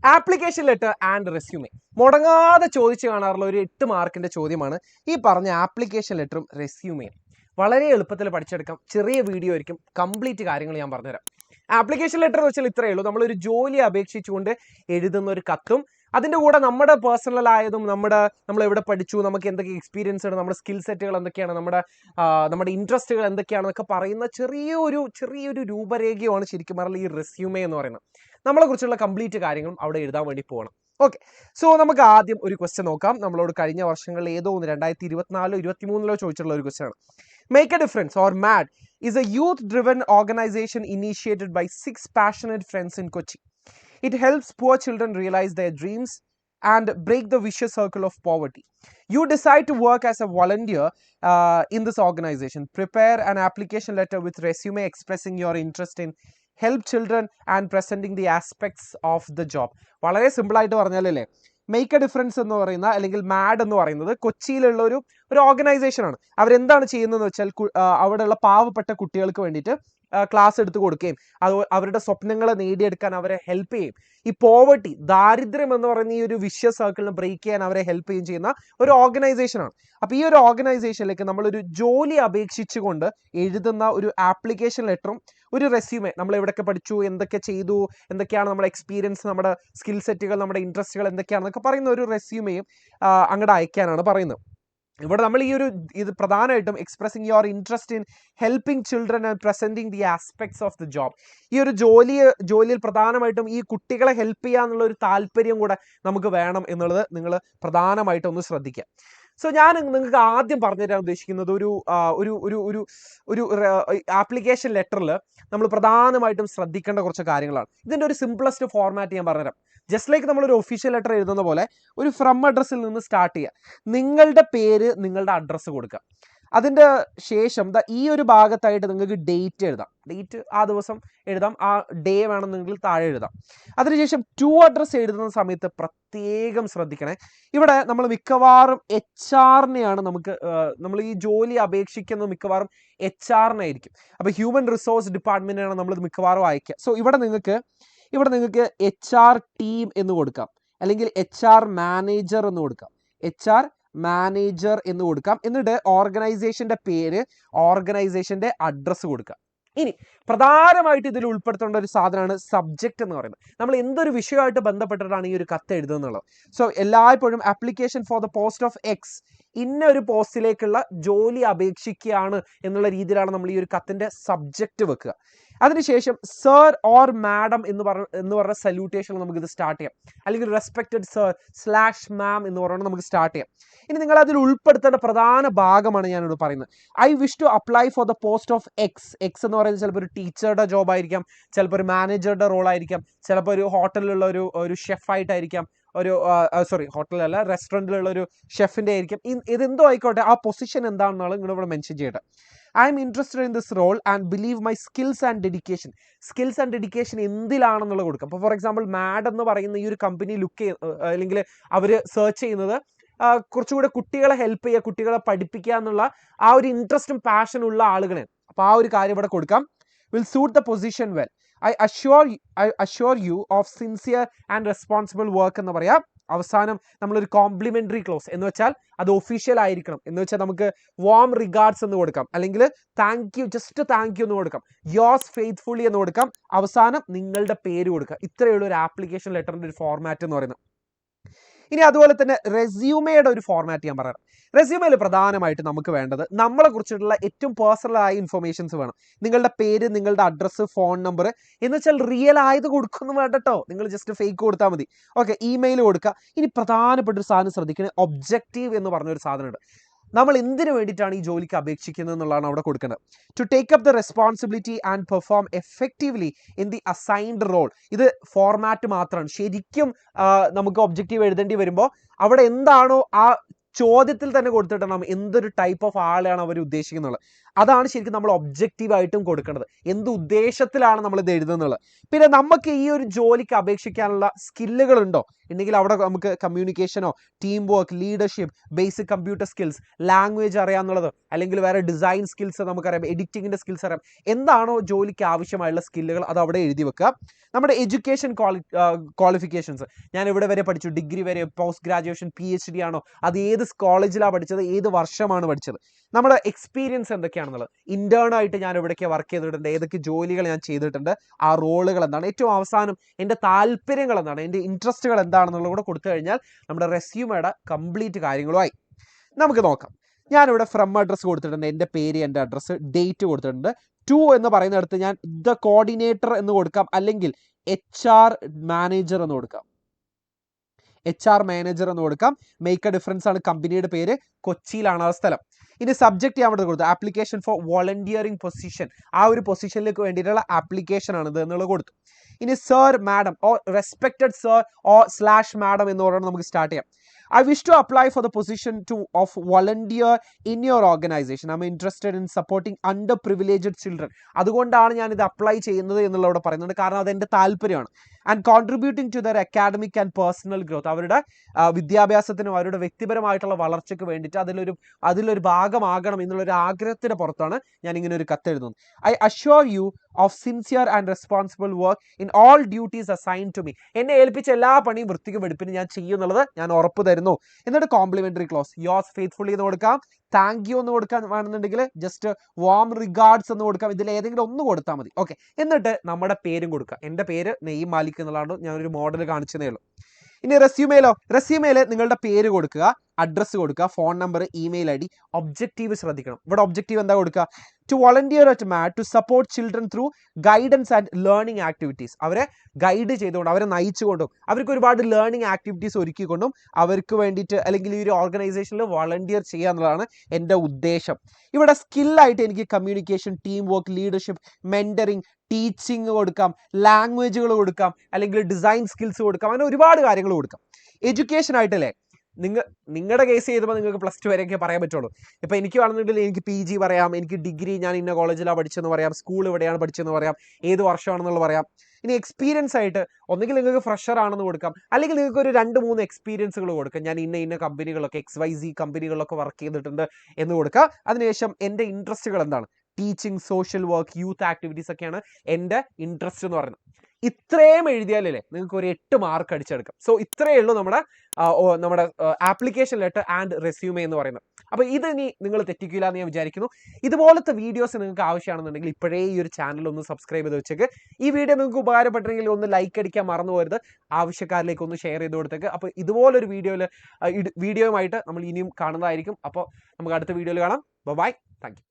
Application letter and resume മുടങ്ങാതെ ചോദിച്ചു കാണാറുള്ള ഒരു 8 മാർക്കിന്റെ ചോദ്യമാണ് ഈ പറഞ്ഞ ആപ്ലിക്കേഷൻ ലെറ്ററും റെസ്യൂമെയും. വളരെ എളുപ്പത്തിൽ പഠിച്ചെടുക്കാം. ചെറിയ വീഡിയോ ആയിരിക്കും, കംപ്ലീറ്റ് കാര്യങ്ങൾ ഞാൻ പറഞ്ഞുതരാം. ആപ്ലിക്കേഷൻ ലെറ്റർ എന്ന് വെച്ചാൽ ഇത്രയേ ഉള്ളൂ. നമ്മളൊരു ജോലി അപേക്ഷിച്ചുകൊണ്ട് എഴുതുന്ന ഒരു കത്തും അതിൻ്റെ കൂടെ നമ്മുടെ പേഴ്സണൽ ആയതും നമ്മൾ എവിടെ പഠിച്ചു, നമുക്ക് എന്തൊക്കെ എക്സ്പീരിയൻസ് ഉണ്ട്, നമ്മുടെ സ്കിൽ സെറ്റുകൾ എന്തൊക്കെയാണ്, നമ്മുടെ ഇൻട്രസ്റ്റുകൾ എന്തൊക്കെയാണെന്നൊക്കെ പറയുന്ന ചെറിയൊരു രൂപരേഖയാണ് ശരിക്കും പറഞ്ഞാൽ ഈ റെസ്യൂമേ എന്ന് പറയുന്നത്. നമ്മളെ കുറിച്ചുള്ള കംപ്ലീറ്റ് കാര്യങ്ങളും അവിടെ എഴുതാൻ വേണ്ടി പോകണം. ഓക്കെ, സോ നമുക്ക് ആദ്യം ഒരു ക്വസ്റ്റ്യൻ നോക്കാം. നമ്മളോട് കഴിഞ്ഞ വർഷങ്ങളിൽ ഏതോ 2024-23 ചോദിച്ചിട്ടുള്ള ഒരു ക്വസ്റ്റ്യൻ ആണ്. Make A difference or mad is a youth-driven organization initiated by 6 passionate friends in Kochi. It helps poor children realize their dreams and break the vicious circle of poverty. You decide to work as a volunteer in this organization. Prepare an application letter with resume expressing your interest in help children and presenting the aspects of the job. വളരെ simple ആയിട്ട് പറഞ്ഞാലല്ലേ, make A difference എന്ന് പറയുന്ന അല്ലെങ്കിൽ mad എന്ന് പറയുന്നത് കൊച്ചിയിലുള്ള ഒരു organisation ആണ്. അവരെന്താണ് ചെയ്യുന്നതെന്ന് വെച്ചാൽ അവിടെയുള്ള പാവപ്പെട്ട കുട്ടികൾക്ക് വേണ്ടിയിട്ട് ക്ലാസ് എടുത്ത് കൊടുക്കുകയും അവരുടെ സ്വപ്നങ്ങളെ നേടിയെടുക്കാൻ അവരെ ഹെൽപ്പ് ചെയ്യും. ഈ പോവർട്ടി, ദാരിദ്ര്യം എന്ന് പറയുന്ന ഈ ഒരു വിഷ്യസ് സർക്കിളിനെ ബ്രേക്ക് ചെയ്യാൻ അവരെ ഹെൽപ്പ് ചെയ്യുകയും ചെയ്യുന്ന ഒരു ഓർഗനൈസേഷനാണ്. അപ്പോൾ ഈ ഒരു ഓർഗനൈസേഷനിലേക്ക് നമ്മളൊരു ജോലി അപേക്ഷിച്ചുകൊണ്ട് എഴുതുന്ന ഒരു ആപ്ലിക്കേഷൻ ലെറ്ററും ഒരു റെസ്യൂമെ, നമ്മൾ എവിടെയൊക്കെ പഠിച്ചു, എന്തൊക്കെ ചെയ്തു, എന്തൊക്കെയാണ് നമ്മുടെ എക്സ്പീരിയൻസ്, നമ്മുടെ സ്കിൽ സെറ്റുകൾ, നമ്മുടെ ഇൻട്രസ്റ്റുകൾ എന്തൊക്കെയാണെന്നൊക്കെ പറയുന്ന ഒരു റെസ്യൂമെയും അങ്ങോട്ട് അയക്കാനാണ് പറയുന്നത്. ഇവിടെ നമ്മൾ ഇത് പ്രധാനമായിട്ടും expressing your interest in helping children and presenting the aspects of the job. ഈ ഒരു ജോലിയിൽ പ്രധാനമായിട്ടും ഈ കുട്ടികളെ ഹെൽപ്പ് ചെയ്യാന്നുള്ള ഒരു താല്പര്യം കൂടെ നമുക്ക് വേണം എന്നുള്ളത് നിങ്ങൾ പ്രധാനമായിട്ടും ഒന്ന് ശ്രദ്ധിക്കുക. സോ ഞാൻ നിങ്ങൾക്ക് ആദ്യം പറഞ്ഞു തരാൻ ഉദ്ദേശിക്കുന്നത് ഒരു ആപ്ലിക്കേഷൻ ലെറ്ററിൽ നമ്മൾ പ്രധാനമായിട്ടും ശ്രദ്ധിക്കേണ്ട കുറച്ച് കാര്യങ്ങളാണ്. ഇതിൻ്റെ ഒരു സിംപ്ലസ്റ്റ് ഫോർമാറ്റ് ഞാൻ പറഞ്ഞുതരാം. ജസ്റ്റ് ലൈക്ക് നമ്മളൊരു ഒഫീഷ്യൽ ലെറ്റർ എഴുതുന്ന പോലെ ഒരു ഫ്രം അഡ്രസ്സിൽ നിന്ന് സ്റ്റാർട്ട് ചെയ്യുക. നിങ്ങളുടെ പേര്, നിങ്ങളുടെ അഡ്രസ്സ് കൊടുക്കുക. അതിൻ്റെ ശേഷം ഈ ഒരു ഭാഗത്തായിട്ട് നിങ്ങൾക്ക് ഡേറ്റ് എഴുതാം. ഡേറ്റ് ആ ദിവസം എഴുതാം, ആ ഡേ വേണമെന്നെങ്കിൽ താഴെ എഴുതാം. അതിനുശേഷം ടു അഡ്രസ്സ് എഴുതുന്ന സമയത്ത് പ്രത്യേകം ശ്രദ്ധിക്കണേ. ഇവിടെ നമ്മൾ മിക്കവാറും HR-നെയാണ് നമ്മൾ ഈ ജോലി അപേക്ഷിക്കുന്നത് മിക്കവാറും HR-നായിരിക്കും. അപ്പോൾ ഹ്യൂമൻ റിസോഴ്സ് ഡിപ്പാർട്ട്മെൻറ്റിനാണ് നമ്മൾ മിക്കവാറും അയക്കുക. സോ ഇവിടെ നിങ്ങൾക്ക് HR ടീം എന്ന് കൊടുക്കാം, അല്ലെങ്കിൽ HR മാനേജർ എന്ന് കൊടുക്കാം. HR മാനേജർ എന്ന് കൊടുക്കാം. എന്നിട്ട് ഓർഗനൈസേഷൻ്റെ പേര്, ഓർഗനൈസേഷൻ്റെ അഡ്രസ്സ് കൊടുക്കുക. ഇനി പ്രധാനമായിട്ട് ഇതിൽ ഉൾപ്പെടുത്തേണ്ട ഒരു സാധനമാണ് സബ്ജക്റ്റ് എന്ന് പറയുന്നത്. നമ്മൾ എന്തൊരു വിഷയമായിട്ട് ബന്ധപ്പെട്ടിട്ടാണ് ഈ ഒരു കത്ത് എഴുതുന്നുള്ളത്. സോ എല്ലായ്പ്പോഴും application for the post of X, ഇന്ന ഒരു പോസ്റ്റിലേക്കുള്ള ജോലി അപേക്ഷിക്കുകയാണ് എന്നുള്ള രീതിയിലാണ് നമ്മൾ ഈ ഒരു കത്തിൻ്റെ സബ്ജക്റ്റ് വെക്കുക. അതിനുശേഷം സർ ഓർ മാഡം എന്ന് പറഞ്ഞ സല്യൂട്ടേഷൻ നമുക്കിത് സ്റ്റാർട്ട് ചെയ്യാം, അല്ലെങ്കിൽ റെസ്പെക്റ്റഡ് സർ /മാം എന്ന് പറഞ്ഞാൽ നമുക്ക് സ്റ്റാർട്ട് ചെയ്യാം. ഇനി നിങ്ങൾ അതിൽ ഉൾപ്പെടുത്തേണ്ട പ്രധാന ഭാഗമാണ് ഞാനിവിടെ പറയുന്നത്. I wish to apply for the post of X. X എന്ന് പറയുന്നത് ചിലപ്പോൾ ഒരു ടീച്ചറുടെ ജോബ് ആയിരിക്കാം, ചിലപ്പോൾ ഒരു മാനേജറുടെ റോൾ ആയിരിക്കാം, ചിലപ്പോൾ ഒരു ഹോട്ടലിലുള്ള ഒരു ഷെഫായിട്ടായിരിക്കാം, ഹോട്ടലല്ല, റെസ്റ്റോറൻറ്റിലുള്ള ഒരു ഷെഫിൻ്റെ ആയിരിക്കും. ഇതെന്തോ ആയിക്കോട്ടെ, ആ പൊസിഷൻ എന്താണെന്നാണ് നിങ്ങൾ ഇവിടെ മെൻഷൻ ചെയ്യട്ടെ. I am interested in this role and believe my skills and dedication എന്തിലാണെന്നുള്ളത് കൊടുക്കാം. അപ്പോൾ ഫോർ എക്സാമ്പിൾ മാഡ് എന്ന് പറയുന്ന ഈ ഒരു കമ്പനി അല്ലെങ്കിൽ അവർ സെർച്ച് ചെയ്യുന്നത് കുറച്ചുകൂടെ കുട്ടികളെ ഹെൽപ്പ് ചെയ്യുക, കുട്ടികളെ പഠിപ്പിക്കുക എന്നുള്ള ആ ഒരു ഇൻട്രസ്റ്റും പാഷനും ഉള്ള ആളുകളാണ്. അപ്പോൾ ആ ഒരു കാര്യം ഇവിടെ കൊടുക്കാം. Will suit the position well. I assure you of sincere and responsible work എന്ന് പറയാം. അവസാനം നമ്മളൊരു കോംപ്ലിമെന്ററി ക്ലോസ് എന്ന് വെച്ചാൽ അത് ഒഫീഷ്യൽ ആയിരിക്കണം. എന്ന് വെച്ചാൽ നമുക്ക് വാം റിഗാർഡ്സ് എന്ന് കൊടുക്കാം, അല്ലെങ്കിൽ താങ്ക് യു എന്ന് കൊടുക്കാം, യോസ് ഫെയ്ത്ത്ഫുള്ളി എന്ന് കൊടുക്കാം. അവസാനം നിങ്ങളുടെ പേര് കൊടുക്കുക. ഇത്രയുള്ള ഒരു ആപ്ലിക്കേഷൻ ലെറ്ററിന്റെ ഒരു ഫോർമാറ്റ് എന്ന് പറയുന്നത്. ഇനി അതുപോലെ തന്നെ റെസ്യൂമയുടെ ഒരു ഫോർമാറ്റ് ഞാൻ പറയാം. റെസ്യൂമയിൽ പ്രധാനമായിട്ട് നമുക്ക് വേണ്ടത് നമ്മളെ കുറിച്ചിട്ടുള്ള ഏറ്റവും പേഴ്സണലായ ഇൻഫർമേഷൻസ് വേണം. നിങ്ങളുടെ പേര്, നിങ്ങളുടെ അഡ്രസ്സ്, ഫോൺ നമ്പർ എന്ന് വെച്ചാൽ റിയൽ ആയത് കൊടുക്കുന്നു വേണ്ട കേട്ടോ. നിങ്ങൾ ജസ്റ്റ് ഫേക്ക് കൊടുത്താൽ മതി. ഓക്കെ, ഇമെയിൽ കൊടുക്കുക. ഇനി പ്രധാനപ്പെട്ട ഒരു സാധനം ശ്രദ്ധിക്കണേ, ഒബ്ജക്റ്റീവ് എന്ന് പറഞ്ഞൊരു സാധനമുണ്ട്. നമ്മൾ എന്തിനു വേണ്ടിയിട്ടാണ് ഈ ജോലിക്ക് അപേക്ഷിക്കുന്നത് എന്നുള്ളതാണ് അവിടെ കൊടുക്കുന്നത്. To take up the responsibility and perform effectively in the assigned role. ഇത് ഫോർമാറ്റ് മാത്രമാണ്. ശരിക്കും നമുക്ക് ഒബ്ജക്റ്റീവ് എഴുതേണ്ടി വരുമ്പോൾ അവിടെ എന്താണോ ആ ചോദ്യത്തിൽ തന്നെ കൊടുത്തിട്ടുണ്ടാകും എന്തൊരു ടൈപ്പ് ഓഫ് ആളെയാണ് അവർ ഉദ്ദേശിക്കുന്നുള്ളത്. അതാണ് ശരിക്കും നമ്മൾ ഒബ്ജക്റ്റീവായിട്ടും കൊടുക്കേണ്ടത്. എന്ത് ഉദ്ദേശത്തിലാണ് നമ്മൾ ഇത് എഴുതുന്നത്. പിന്നെ നമുക്ക് ഈ ഒരു ജോലിക്ക് അപേക്ഷിക്കാനുള്ള സ്കില്ലുകളുണ്ടോ ഉണ്ടെങ്കിൽ അവിടെ നമുക്ക് കമ്മ്യൂണിക്കേഷനോ, team work, leadership, basic computer skills, language അറിയാമെന്നുള്ളത്, അല്ലെങ്കിൽ വേറെ ഡിസൈൻ സ്കിൽസ് നമുക്കറിയാം, എഡിറ്റിങ്ങിൻ്റെ സ്കിൽസ് അറിയാം. എന്താണോ ജോലിക്ക് ആവശ്യമായുള്ള സ്കില്ലുകൾ അത് അവിടെ എഴുതി വെക്കുക. നമ്മുടെ എഡ്യൂക്കേഷൻ ക്വാളിഫിക്കേഷൻസ്, ഞാൻ ഇവിടെ വരെ പഠിച്ചു, ഡിഗ്രി വരെ, പോസ്റ്റ് ഗ്രാജുവേഷൻ, PhD ആണോ, അത് ഏത് കോളേജിലാണ് പഠിച്ചത്, ഏത് വർഷമാണ് പഠിച്ചത്, നമ്മുടെ എക്സ്പീരിയൻസ് എന്തൊക്കെയാണെന്നുള്ളത്, ഇന്റേൺ ആയിട്ട് ഞാൻ എവിടേക്ക് വർക്ക് ചെയ്തിട്ടുണ്ട്, ഏതൊക്കെ ജോലികൾ ഞാൻ ചെയ്തിട്ടുണ്ട്, ആ റോളുകൾ എന്താണ്, ഏറ്റവും അവസാനം എൻ്റെ താല്പര്യങ്ങൾ എന്താണ്, എൻ്റെ ഇൻട്രസ്റ്റുകൾ എന്താണെന്നുള്ളത് കൂടെ കൊടുത്തു കഴിഞ്ഞാൽ നമ്മുടെ റെസ്യൂമയുടെ കംപ്ലീറ്റ് കാര്യങ്ങളുമായി. നമുക്ക് നോക്കാം. ഞാനിവിടെ ഫ്രം അഡ്രസ്സ് കൊടുത്തിട്ടുണ്ട്, എൻ്റെ പേര്, എൻ്റെ അഡ്രസ്സ്, ഡേറ്റ് കൊടുത്തിട്ടുണ്ട്. ടു എന്ന് പറയുന്നിടത്ത് ഞാൻ ദ കോർഡിനേറ്റർ എന്ന് കൊടുക്കാം, അല്ലെങ്കിൽ HR മാനേജർ എന്ന് കൊടുക്കാം. HR മാനേജർ എന്ന് കൊടുക്കാം. മേക്ക് എ ഡിഫറൻസ് ആണ് കമ്പനിയുടെ പേര്, കൊച്ചിയിലാണ് ആ സ്ഥലം. ഇനി സബ്ജക്റ്റ് ഞാൻ അവിടെ കൊടുത്തു, ആപ്ലിക്കേഷൻ ഫോർ വോളണ്ടിയറിംഗ് പൊസിഷൻ, ആ ഒരു പൊസിഷനിലേക്ക് വേണ്ടിയിട്ടുള്ള ആപ്ലിക്കേഷൻ ആണ് ഇത് എന്നുള്ളത് കൊടുത്തു. ഇനി sir, madam, or respected sir or / madam എന്ന് പറഞ്ഞാൽ നമുക്ക് സ്റ്റാർട്ട് ചെയ്യാം. I wish to apply for the position of volunteer in your organization. I'm interested in supporting underprivileged children. അതുകൊണ്ടാണ് ഞാൻ ഇത് അപ്ലൈ ചെയ്യുന്നത് എന്നുള്ളത് പറയുന്നുണ്ട്, കാരണം അതെൻ്റെ താല്പര്യമാണ്. And contributing to their academic and personal growth, അവരുടെ വിദ്യാഭ്യാസത്തിനും അവരുടെ വ്യക്തിപരമായിട്ടുള്ള വളർച്ചയ്ക്ക് വേണ്ടിയിട്ട് അതിലൊരു ഭാഗമാകണം എന്നുള്ളൊരു ആഗ്രഹത്തിന് പുറത്താണ് ഞാൻ ഇങ്ങനെ ഒരു കത്ത് എഴുതുന്നത്. I assure you of sincere and responsible work in all duties assigned to me. എന്നെ ഏൽപ്പിച്ച എല്ലാ പണിയും വൃത്തിക്ക് വെടിപ്പിന് ഞാൻ ചെയ്യുന്നുള്ളത് ഞാൻ ഉറപ്പ് തരുന്നു. എന്നിട്ട് കോംപ്ലിമെന്ററി ക്ലോസ്, യോസ് ഫെയ്ത്ത്ഫുള്ളി എന്ന് കൊടുക്കാം, താങ്ക് യു എന്ന് കൊടുക്കാൻ വേണമെന്നുണ്ടെങ്കിൽ ജസ്റ്റ് വാം റിഗാർഡ്സ് എന്ന് കൊടുക്കാം. ഇതിൽ ഏതെങ്കിലും ഒന്ന് കൊടുത്താൽ മതി. ഓക്കെ, എന്നിട്ട് നമ്മുടെ പേരും കൊടുക്കുക. എൻ്റെ പേര് നെയ്യും മാലിക് എന്നുള്ളതാണ്, ഞാനൊരു മോഡൽ കാണിച്ചതേ ഉള്ളൂ. ഇനി റെസ്യൂമേയിൽ നിങ്ങളുടെ പേര് കൊടുക്കുക, അഡ്രസ്സ് കൊടുക്കുക, phone number, email ID. Objective ശ്രദ്ധിക്കണം. ഇവിടെ ഒബ്ജക്റ്റീവ് എന്താ കൊടുക്കുക? To volunteer at MAD to support children through guidance and learning activities. അവരെ ഗൈഡ് ചെയ്തുകൊണ്ടും അവരെ നയിച്ചുകൊണ്ടും അവർക്ക് ഒരുപാട് ലേണിംഗ് ആക്ടിവിറ്റീസ് ഒരുക്കിക്കൊണ്ടും അവർക്ക് വേണ്ടിയിട്ട്, അല്ലെങ്കിൽ ഈ ഒരു ഓർഗനൈസേഷനിൽ വോളണ്ടിയർ ചെയ്യുക എന്നുള്ളതാണ് എൻ്റെ ഉദ്ദേശം. ഇവിടെ സ്കില്ലായിട്ട് എനിക്ക് communication, team work, leadership, mentoring, teaching കൊടുക്കാം, ലാംഗ്വേജുകൾ കൊടുക്കാം, അല്ലെങ്കിൽ ഡിസൈൻ സ്കിൽസ് കൊടുക്കാം, അങ്ങനെ ഒരുപാട് കാര്യങ്ങൾ കൊടുക്കാം. എഡ്യൂക്കേഷൻ ആയിട്ടല്ലേ, നിങ്ങളുടെ കേസ് ചെയ്തപ്പോൾ നിങ്ങൾക്ക് +2 വരെയൊക്കെ പറയാൻ പറ്റുള്ളൂ. ഇപ്പം എനിക്ക് വേണമെന്നുണ്ടെങ്കിൽ എനിക്ക് PG പറയാം, എനിക്ക് ഡിഗ്രി ഞാൻ ഇന്ന കോളേജിലാണ് പഠിച്ചെന്ന് പറയാം, സ്കൂൾ എവിടെയാണ് പഠിച്ചതെന്ന് പറയാം, ഏത് വർഷമാണെന്നുള്ളത് പറയാം. ഇനി എക്സ്പീരിയൻസ് ആയിട്ട് ഒന്നെങ്കിൽ നിങ്ങൾക്ക് ഫ്രഷർ ആണെന്ന് കൊടുക്കാം, അല്ലെങ്കിൽ നിങ്ങൾക്ക് ഒരു 2-3 എക്സ്പീരിയൻസുകൾ കൊടുക്കാം. ഞാൻ ഇന്ന കമ്പനികളൊക്കെ XYZ കമ്പനികളിലൊക്കെ വർക്ക് ചെയ്തിട്ടുണ്ട് എന്ന് കൊടുക്കുക. അതിനുശേഷം എൻ്റെ ഇൻട്രസ്റ്റുകൾ എന്താണ്, teaching, social work, youth activities ഒക്കെയാണ് എൻ്റെ ഇൻട്രസ്റ്റ് എന്ന് പറയുന്നത്. ഇത്രയും എഴുതിയാലല്ലേ നിങ്ങൾക്ക് ഒരു 8 മാർക്ക് അടിച്ചെടുക്കാം. സോ ഇത്രയേ ഉള്ളൂ നമ്മുടെ ആപ്ലിക്കേഷൻ ലെറ്റർ ആൻഡ് റെസ്യൂമേ എന്ന് പറയുന്നത്. അപ്പോൾ ഇതിനി നിങ്ങൾ തെറ്റിക്കില്ല എന്ന് ഞാൻ വിചാരിക്കുന്നു. ഇതുപോലത്തെ വീഡിയോസ് നിങ്ങൾക്ക് ആവശ്യമാണെന്നുണ്ടെങ്കിൽ ഇപ്പോഴേ ഈ ഒരു ചാനൽ ഒന്ന് സബ്സ്ക്രൈബ് ചെയ്ത് വെച്ചേക്ക്. ഈ വീഡിയോ നിങ്ങൾക്ക് ഉപകാരപ്പെട്ടെങ്കിൽ ഒന്ന് ലൈക്ക് അടിക്കാൻ മറന്നു പോരുത്, ആവശ്യക്കാരിലേക്ക് ഒന്ന് ഷെയർ ചെയ്ത് കൊടുത്തേക്ക്. അപ്പോൾ ഇതുപോലൊരു വീഡിയോയുമായിട്ട് നമ്മൾ ഇനിയും കാണുന്നതായിരിക്കും. അപ്പോൾ നമുക്ക് അടുത്ത വീഡിയോയിൽ കാണാം. Bye, thank U.